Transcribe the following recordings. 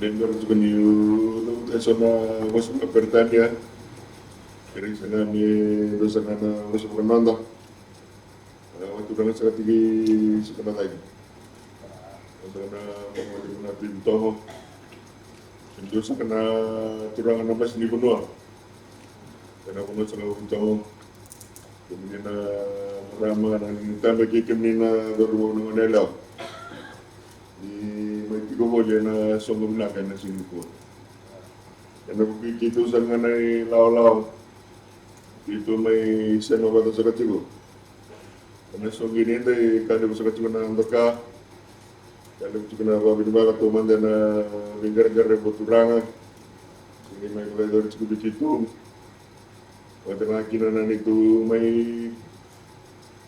Dengar juga ni sana masuk ke pertanian. Kering sana ni dosa na masuk ke nanda. Waktu dengan sangat tinggi sekarang lagi. Sana mengajak na Vitogo. Dosa kena turangan nama sini Manoa. Kena Manoa sangat Vitogo. Kemudian ramai yang tambah kami na baru mengenal law. Di Vitogo boleh na songong nakan na sini pun. Kena begitu sangat nai law. Itu may isa na bata sa katigo. Kena songong ini day kada sa katigo na Lautoka. Kada sa na babinibaka tuman dan linggar-gar boturangan. Ini may kulay sa begitu. Wala na kinanan itu may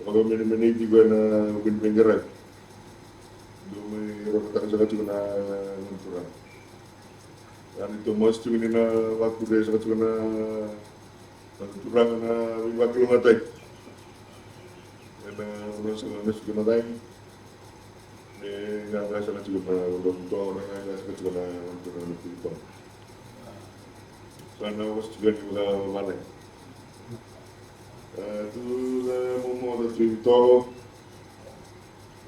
pagkamin juga na binibinggaran. Do may rapatan sa katigo na menturang. Dan itu mas juga na waktu dia sa katigo na menturang na wakil matay. Dan sa juga na tayo. Nga sa katigo na menturang nga sa katigo na menturang na Pilipang. Sana mas juga ni malay. To Manoa Vitogo,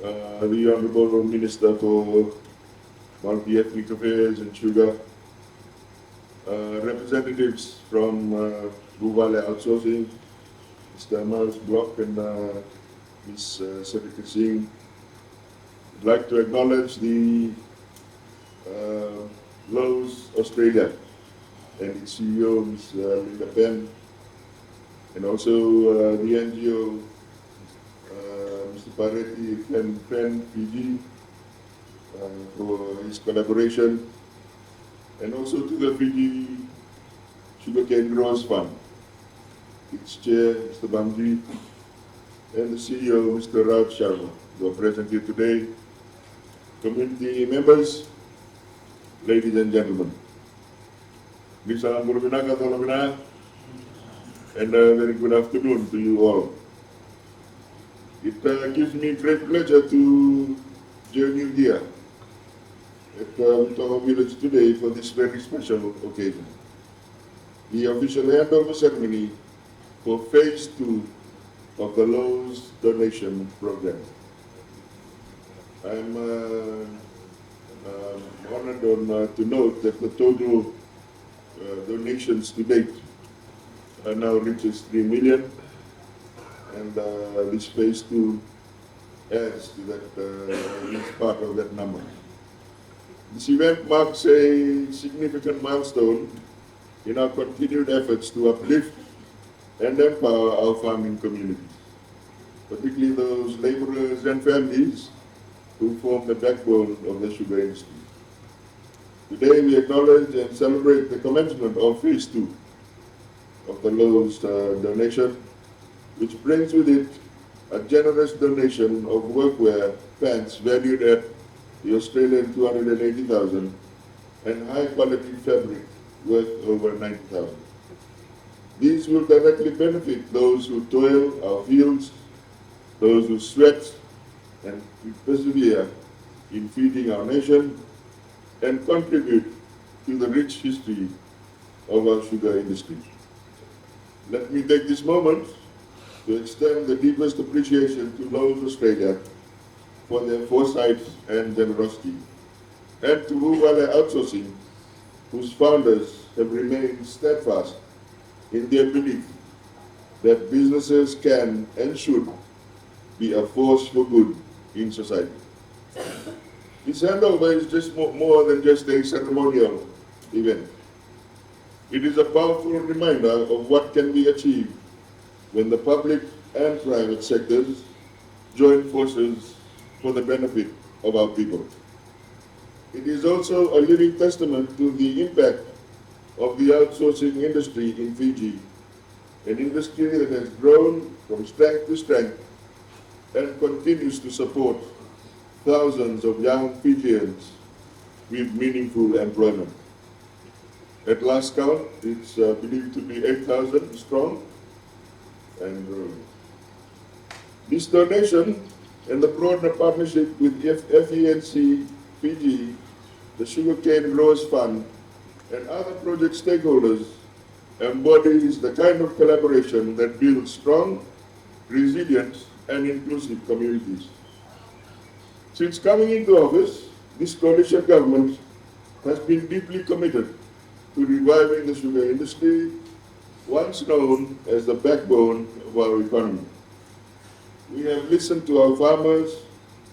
the Honorable Minister for Multi-Ethnic Affairs and Sugar, representatives from Vuvale Outsourcing, Mr. Miles Block and Ms. Secretary Singh. I'd like to acknowledge the LOWES Australia and its CEO, Ms. Linda Penn, and also the NGO, Mr. Paretti, FENC, Fiji, for his collaboration, and also to the Fiji Sugarcane Growers Fund, its chair, Mr. Bamji, and the CEO, Mr. Raj Sharma, who are present here today, community members, ladies and gentlemen. Bisa Murminaka Tolomina. And a very good afternoon to you all. It gives me great pleasure to join you here at Vitogo Village today for this very special occasion. The official handover ceremony for phase 2 of the LOWES donation program. I'm honored to note that the total donations to date now reaches 3 million, and this phase 2 adds to that, each part of that number. This event marks a significant milestone in our continued efforts to uplift and empower our farming communities, particularly those laborers and families who form the backbone of the sugar industry. Today we acknowledge and celebrate the commencement of phase 2 of the LOWES donation, which brings with it a generous donation of workwear pants valued at the Australian 280,000 and high quality fabric worth over 90,000. These will directly benefit those who toil our fields, those who sweat and persevere in feeding our nation, and contribute to the rich history of our sugar industry. Let me take this moment to extend the deepest appreciation to LOWES Australia for their foresight and generosity, and to Vuvale Outsourcing, whose founders have remained steadfast in their belief that businesses can and should be a force for good in society. This handover is just more than just a ceremonial event. It is a powerful reminder of what can be achieved when the public and private sectors join forces for the benefit of our people. It is also a living testament to the impact of the outsourcing industry in Fiji, an industry that has grown from strength to strength and continues to support thousands of young Fijians with meaningful employment. At last count, it's believed to be 8,000 strong and growing. This donation and the broader partnership with FENC Fiji the Sugarcane Growers Fund, and other project stakeholders embodies the kind of collaboration that builds strong, resilient, and inclusive communities. Since coming into office, this coalition government has been deeply committed to reviving the sugar industry, once known as the backbone of our economy. We have listened to our farmers,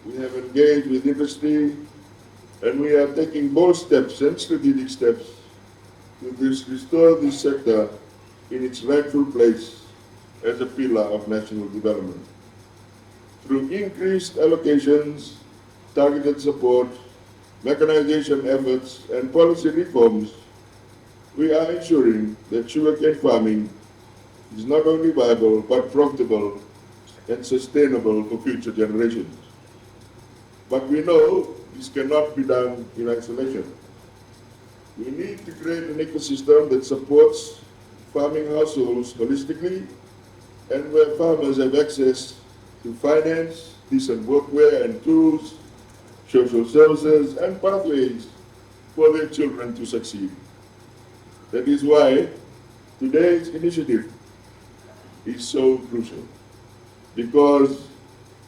we have engaged with industry, and we are taking bold steps and strategic steps to restore this sector in its rightful place as a pillar of national development. Through increased allocations, targeted support, mechanization efforts, and policy reforms, we are ensuring that sugarcane farming is not only viable but profitable and sustainable for future generations. But we know this cannot be done in isolation. We need to create an ecosystem that supports farming households holistically and where farmers have access to finance, decent workwear and tools, social services, and pathways for their children to succeed. That is why today's initiative is so crucial, because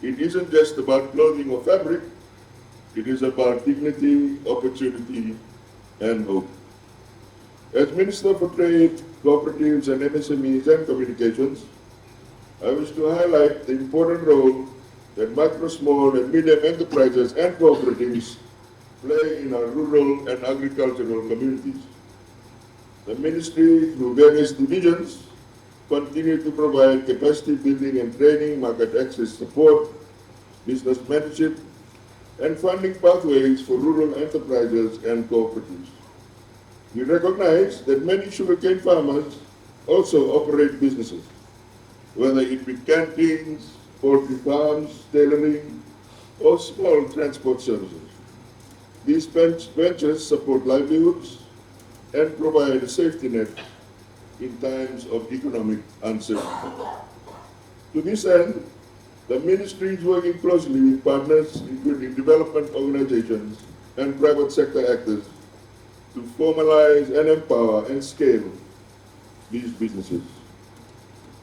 it isn't just about clothing or fabric, it is about dignity, opportunity, and hope. As Minister for Trade, Cooperatives and MSMEs and Communications, I wish to highlight the important role that micro, small and medium enterprises and cooperatives play in our rural and agricultural communities. The Ministry, through various divisions, continue to provide capacity building and training, market access support, business mentorship, and funding pathways for rural enterprises and cooperatives. We recognize that many sugarcane farmers also operate businesses, whether it be canteens, poultry farms, tailoring, or small transport services. These ventures support livelihoods and provide a safety net in times of economic uncertainty. To this end, the Ministry is working closely with partners, including development organizations and private sector actors, to formalize and empower and scale these businesses.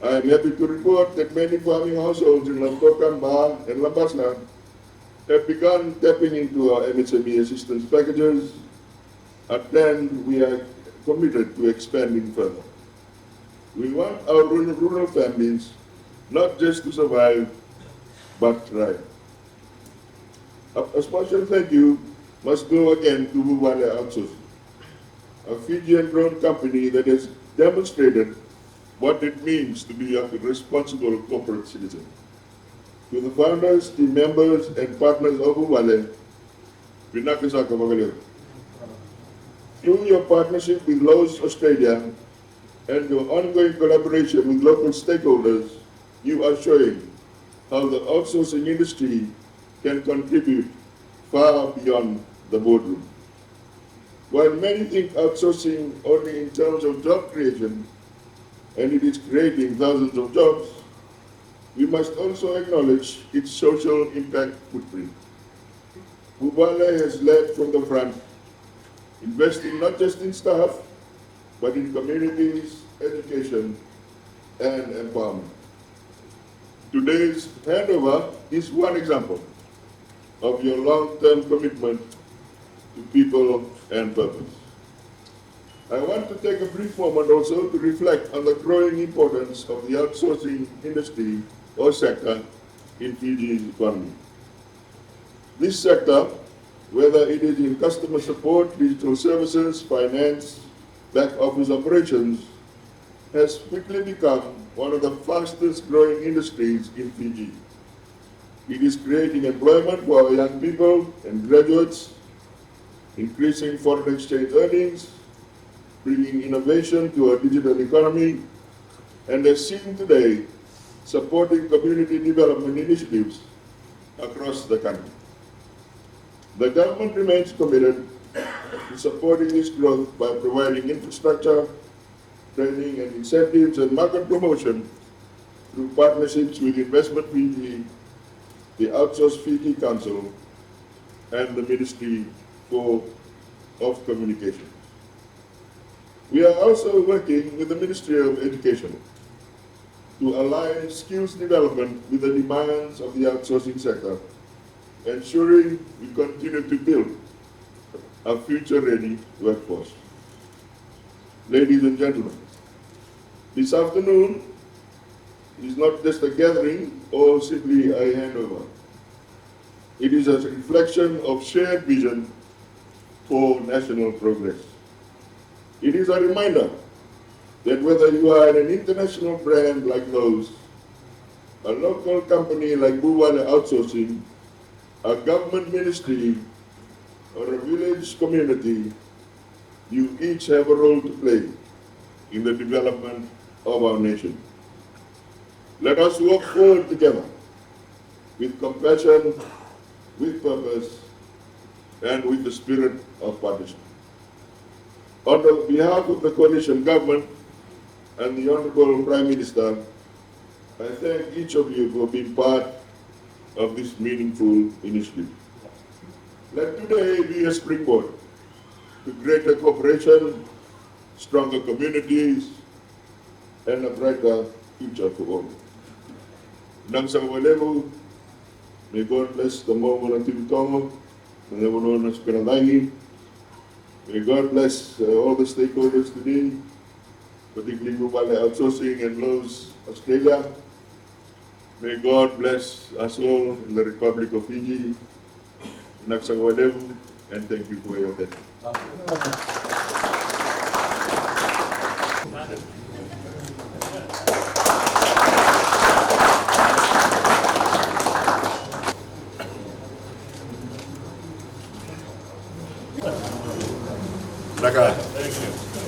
I am happy to report that many farming households in Lautoka, and Labasna have begun tapping into our MSME assistance packages, a trend we are committed to expanding further. We want our rural families not just to survive, but thrive. A special thank you must go again to Vuvale Outsourcing, a Fijian-grown company that has demonstrated what it means to be a responsible corporate citizen. To the founders, team members, and partners of Vuvale, Pinakasaka Magalio. Through your partnership with LOWES Australia and your ongoing collaboration with local stakeholders, you are showing how the outsourcing industry can contribute far beyond the boardroom. While many think outsourcing only in terms of job creation, and it is creating thousands of jobs, we must also acknowledge its social impact footprint. Vuvale has led from the front, investing not just in staff, but in communities, education, and empowerment. Today's handover is one example of your long-term commitment to people and purpose. I want to take a brief moment also to reflect on the growing importance of the outsourcing industry or sector in Fiji's economy. This sector, whether it is in customer support, digital services, finance, back office operations, has quickly become one of the fastest growing industries in Fiji. It is creating employment for our young people and graduates, increasing foreign exchange earnings, bringing innovation to our digital economy, and as seen today, supporting community development initiatives across the country. The government remains committed to supporting this growth by providing infrastructure, training and incentives and market promotion through partnerships with Investment Fiji, the Outsource Fiji Council, and the Ministry for of Communication. We are also working with the Ministry of Education to align skills development with the demands of the outsourcing sector, ensuring we continue to build a future-ready workforce. Ladies and gentlemen, this afternoon is not just a gathering or simply a handover. It is a reflection of shared vision for national progress. It is a reminder that whether you are an international brand like LOWES, a local company like Vuvale Outsourcing, a government ministry, or a village community, you each have a role to play in the development of our nation. Let us work forward together with compassion, with purpose, and with the spirit of partnership. On behalf of the coalition government and the Honorable Prime Minister, I thank each of you for being part of this meaningful initiative. Let today be a springboard to greater cooperation, stronger communities, and a brighter future for all. Nang sa Vuvale, may God bless the moment of Vitogo, and the Manoa ng Pinandangi. May God bless all the stakeholders today, particularly Vuvale Outsourcing and LOWES Australia. May God bless us all in the Republic of Fiji, Naksangwalevu, and thank you for your attention. Thank you.